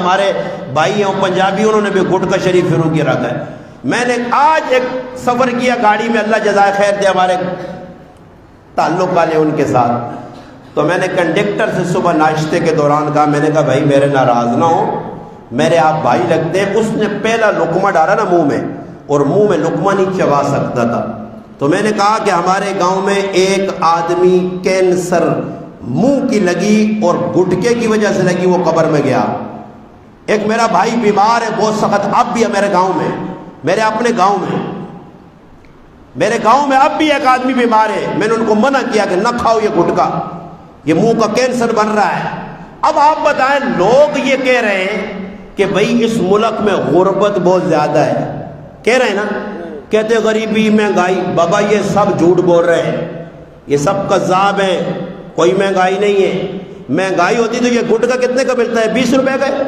ہمارے بھائی ہیں پنجابی، انہوں نے بھی گٹکا شریف شروع کیا رکھا ہے۔ میں نے آج ایک سفر کیا گاڑی میں، اللہ جزائے خیر دے، ہمارے تعلق والے ان کے ساتھ، تو میں نے کنڈکٹر سے صبح ناشتے کے دوران کہا، میں نے کہا بھائی میرے ناراض نہ ہو، میرے آپ بھائی لگتے ہیں۔ اس نے پہلا لقمہ ڈالا نا منہ میں، اور منہ میں لقمہ نہیں چبا سکتا تھا، تو میں نے کہا کہ ہمارے گاؤں میں ایک آدمی کینسر منہ کی لگی اور گٹکے کی وجہ سے لگی، وہ قبر میں گیا۔ ایک میرا بھائی بیمار ہے بہت سخت، اب بھی ہے میرے گاؤں میں، میرے اپنے گاؤں میں، میرے گاؤں میں اب بھی ایک آدمی بیمار ہے۔ میں نے ان کو منع کیا کہ نہ کھاؤ یہ گٹکا، یہ منہ کا کینسر بن رہا ہے۔ اب آپ بتائیں، لوگ یہ کہہ رہے ہیں کہ بھئی اس ملک میں غربت بہت زیادہ ہے، کہہ رہے ہیں نا، کہتے غریبی مہنگائی، بابا یہ سب جھوٹ بول رہے ہیں، یہ سب کذاب ہیں، کوئی مہنگائی نہیں ہے۔ مہنگائی ہوتی تو یہ گٹکا کتنے کا ملتا ہے؟ 20 روپے کا ہے۔